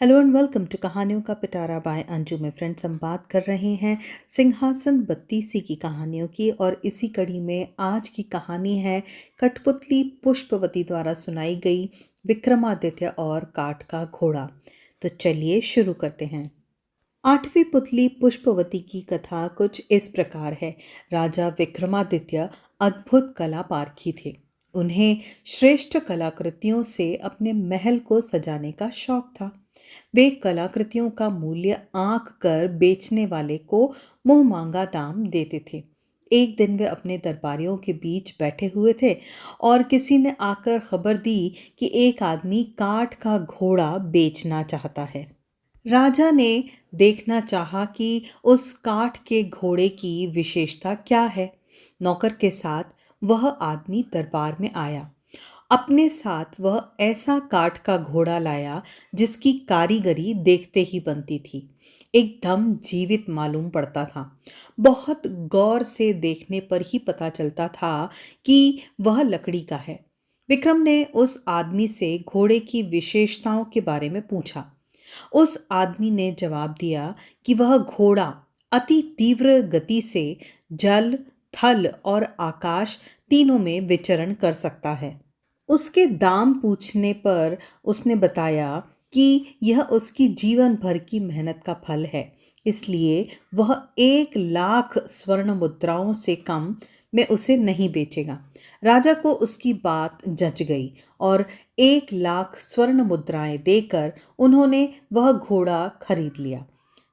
Hello and welcome to कहानियों का पिटारा bye Anju में। फ्रेंड्स, हम बात कर रहे हैं सिंहासन बत्तीसी की कहानियों की और इसी कड़ी में आज की कहानी है कठपुतली पुष्पवती द्वारा सुनाई गई विक्रमादित्य और काठ का घोड़ा। तो चलिए शुरू करते हैं। आठवीं पुतली पुष्पवती की कथा कुछ इस प्रकार है। राजा विक्रमादित्य अद्भुत कला पारखी थे। उन्हें श्रेष्ठ कलाकृतियों से अपने महल को सजाने का शौक था। वे कलाकृतियों का मूल्य आंक कर बेचने वाले को मुंह मांगा दाम देते थे। एक दिन वे अपने दरबारियों के बीच बैठे हुए थे और किसी ने आकर खबर दी कि एक आदमी काठ का घोड़ा बेचना चाहता है। राजा ने देखना चाहा कि उस काठ के घोड़े की विशेषता क्या है। नौकर के साथ वह आदमी दरबार में आया। अपने साथ वह ऐसा काठ का घोड़ा लाया जिसकी कारीगरी देखते ही बनती थी। एकदम जीवित मालूम पड़ता था। बहुत गौर से देखने पर ही पता चलता था कि वह लकड़ी का है। विक्रम ने उस आदमी से घोड़े की विशेषताओं के बारे में पूछा। उस आदमी ने जवाब दिया कि वह घोड़ा अति तीव्र गति से जल, थल और आकाश तीनों में विचरण कर सकता है। उसके दाम पूछने पर उसने बताया कि यह उसकी जीवन भर की मेहनत का फल है, इसलिए वह 1 लाख स्वर्ण मुद्राओं से कम में उसे नहीं बेचेगा। राजा को उसकी बात जच गई और 1 लाख स्वर्ण मुद्राएं देकर उन्होंने वह घोड़ा खरीद लिया।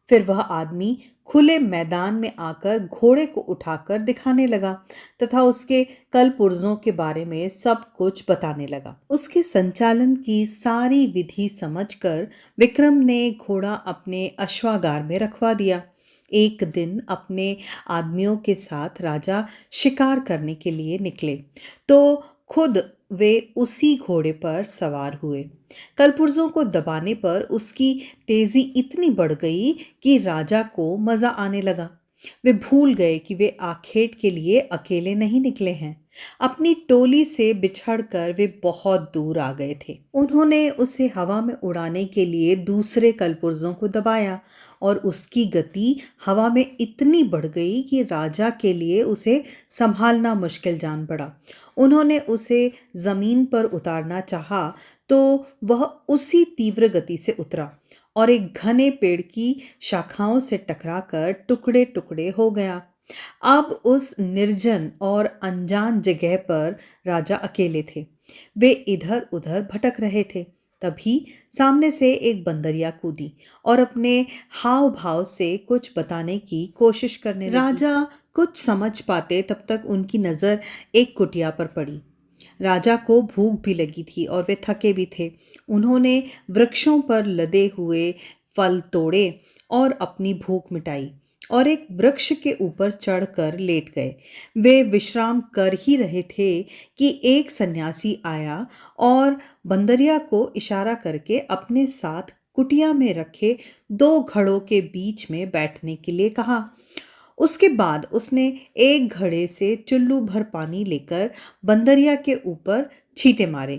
फिर वह आदमी खुले मैदान में आकर घोड़े को उठाकर दिखाने लगा तथा उसके कल पुर्जों के बारे में सब कुछ बताने लगा। उसके संचालन की सारी विधि समझकर विक्रम ने घोड़ा अपने अश्वागार में रखवा दिया। एक दिन अपने आदमियों के साथ राजा शिकार करने के लिए निकले तो खुद वे उसी घोड़े पर सवार हुए। कलपुर्जों को दबाने पर उसकी तेजी इतनी बढ़ गई कि राजा को मजा आने लगा। वे भूल गए कि वे आखेट के लिए अकेले नहीं निकले हैं। अपनी टोली से बिछड़कर वे बहुत दूर आ गए थे। उन्होंने उसे हवा में उड़ाने के लिए दूसरे कलपुर्जों को दबाया और उसकी गति हवा में इतनी बढ़ गई कि राजा के लिए उसे संभालना मुश्किल जान पड़ा। उन्होंने उसे जमीन पर उतारना चाहा तो वह उसी तीव्र गति से उतरा और एक घने पेड़ की शाखाओं से टकराकर टुकड़े टुकड़े हो गया। अब उस निर्जन और अनजान जगह पर राजा अकेले थे। वे इधर उधर भटक रहे थे। तभी सामने से एक बंदरिया कूदी और अपने हाव भाव से कुछ बताने की कोशिश करने लगी। राजा कुछ समझ पाते तब तक उनकी नज़र एक कुटिया पर पड़ी। राजा को भूख भी लगी थी और वे थके भी थे। उन्होंने वृक्षों पर लदे हुए फल तोड़े और अपनी भूख मिटाई और एक वृक्ष के ऊपर चढ़कर लेट गए। वे विश्राम कर ही रहे थे कि एक सन्यासी आया और बंदरिया को इशारा करके अपने साथ कुटिया में रखे 2 घड़ों के बीच में बैठने के लिए कहा। उसके बाद उसने एक घड़े से चुल्लू भर पानी लेकर बंदरिया के ऊपर छींटे मारे।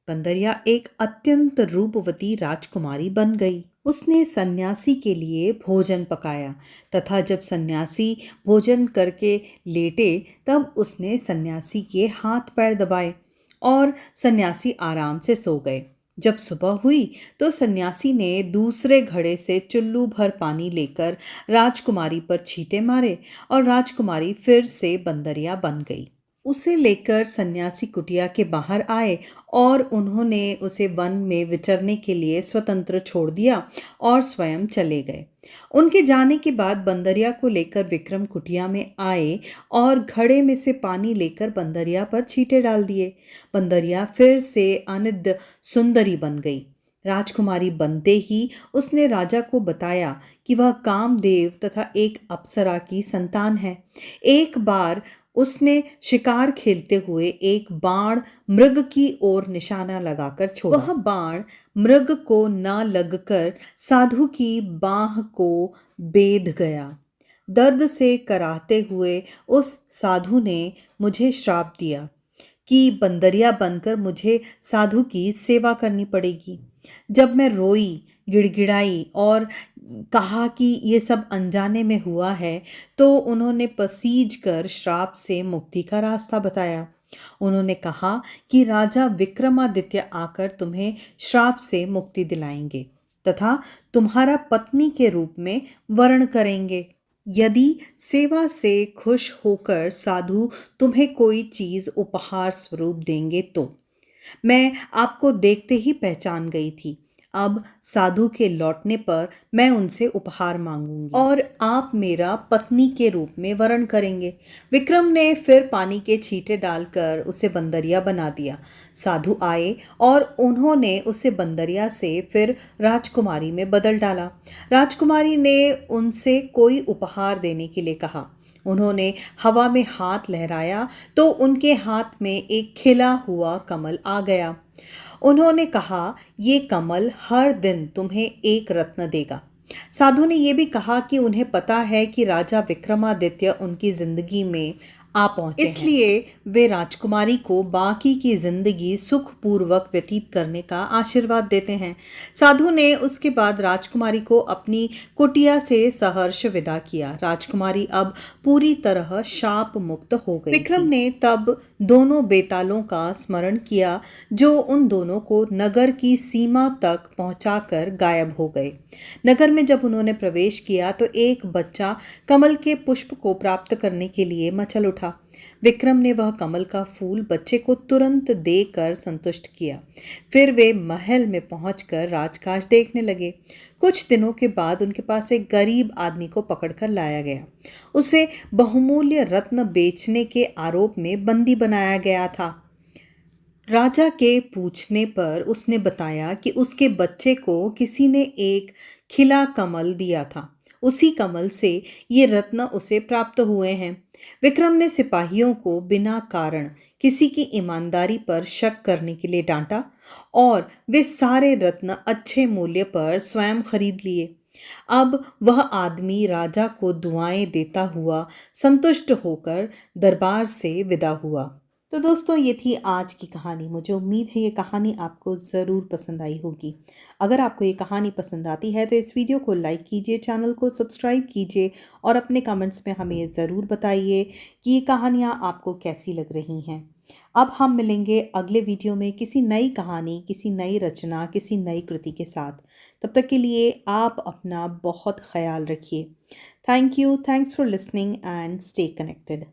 बंदरिया एक अत्यंत रूपवती राजकुमारी बन गई। उसने सन्यासी के लिए भोजन पकाया तथा जब सन्यासी भोजन करके लेटे तब उसने सन्यासी के हाथ पैर दबाए और सन्यासी आराम से सो गए। जब सुबह हुई तो सन्यासी ने दूसरे घड़े से चुल्लू भर पानी लेकर राजकुमारी पर छींटे मारे और राजकुमारी फिर से बंदरिया बन गई। उसे लेकर सन्यासी कुटिया के बाहर आए और उन्होंने उसे वन में विचरने के लिए स्वतंत्र छोड़ दिया और स्वयं चले गए। उनके जाने के बाद बंदरिया को लेकर विक्रम कुटिया में आए और घड़े में से पानी लेकर बंदरिया पर छींटे डाल दिए। बंदरिया फिर से अनिद्य सुंदरी बन गई। राजकुमारी बनते ही उसने राजा को बताया कि वह कामदेव तथा एक अप्सरा की संतान है। एक बार उसने शिकार खेलते हुए एक बाण मृग की ओर निशाना लगाकर छोड़ा। वह बाण मृग को न लगकर साधु की बाह को बेध गया। दर्द से कराहते हुए उस साधु ने मुझे श्राप दिया कि बंदरिया बनकर मुझे साधु की सेवा करनी पड़ेगी। जब मैं रोई गिड़गिड़ाई और कहा कि ये सब अनजाने में हुआ है, तो उन्होंने पसीज कर श्राप से मुक्ति का रास्ता बताया। उन्होंने कहा कि राजा विक्रमादित्य आकर तुम्हें श्राप से मुक्ति दिलाएंगे तथा तुम्हारा पत्नी के रूप में वर्ण करेंगे यदि सेवा से खुश होकर साधु तुम्हें कोई चीज उपहार स्वरूप देंगे तो। मैं आपको देखते ही पहचान गई थी। अब साधु के लौटने पर मैं उनसे उपहार मांगूंगी और आप मेरा पत्नी के रूप में वरण करेंगे। विक्रम ने फिर पानी के छींटे डालकर उसे बंदरिया बना दिया। साधु आए और उन्होंने उसे बंदरिया से फिर राजकुमारी में बदल डाला। राजकुमारी ने उनसे कोई उपहार देने के लिए कहा। उन्होंने हवा में हाथ लहराया तो उनके हाथ में एक खिला हुआ कमल आ गया। उन्होंने कहा, ये कमल हर दिन तुम्हें एक रत्न देगा। साधु ने यह भी कहा कि उन्हें पता है कि राजा विक्रमादित्य उनकी जिंदगी में आ पहुंचे हैं, इसलिए वे राजकुमारी को बाकी की जिंदगी सुखपूर्वक व्यतीत करने का आशीर्वाद देते हैं। साधु ने उसके बाद राजकुमारी को अपनी कुटिया से सहर्ष विदा किया। राजकुमारी अब पूरी तरह शाप मुक्त हो गई। विक्रम ने तब दोनों बेतालों का स्मरण किया जो उन दोनों को नगर की सीमा तक पहुंचाकर गायब हो गए। नगर में जब उन्होंने प्रवेश किया तो एक बच्चा कमल के पुष्प को प्राप्त करने के लिए मचल उठा। विक्रम ने वह कमल का फूल बच्चे को तुरंत देकर संतुष्ट किया। फिर वे महल में पहुंचकर राजकाज देखने लगे। कुछ दिनों के बाद उनके पास एक गरीब आदमी को पकड़कर लाया गया। उसे बहुमूल्य रत्न बेचने के आरोप में बंदी बनाया गया था। राजा के पूछने पर उसने बताया कि उसके बच्चे को किसी ने एक खिला कमल दिया था। उसी कमल से ये रत्न उसे प्राप्त हुए हैं। विक्रम ने सिपाहियों को बिना कारण किसी की ईमानदारी पर शक करने के लिए डांटा और वे सारे रत्न अच्छे मूल्य पर स्वयं खरीद लिए। अब वह आदमी राजा को दुआएं देता हुआ संतुष्ट होकर दरबार से विदा हुआ। तो दोस्तों, ये थी आज की कहानी। मुझे उम्मीद है ये कहानी आपको ज़रूर पसंद आई होगी। अगर आपको ये कहानी पसंद आती है तो इस वीडियो को लाइक कीजिए, चैनल को सब्सक्राइब कीजिए और अपने कमेंट्स में हमें ज़रूर बताइए कि ये कहानियाँ आपको कैसी लग रही हैं। अब हम मिलेंगे अगले वीडियो में किसी नई कहानी, किसी नई रचना, किसी नई कृति के साथ। तब तक के लिए आप अपना बहुत ख्याल रखिए। Thank you, thanks for listening and stay connected.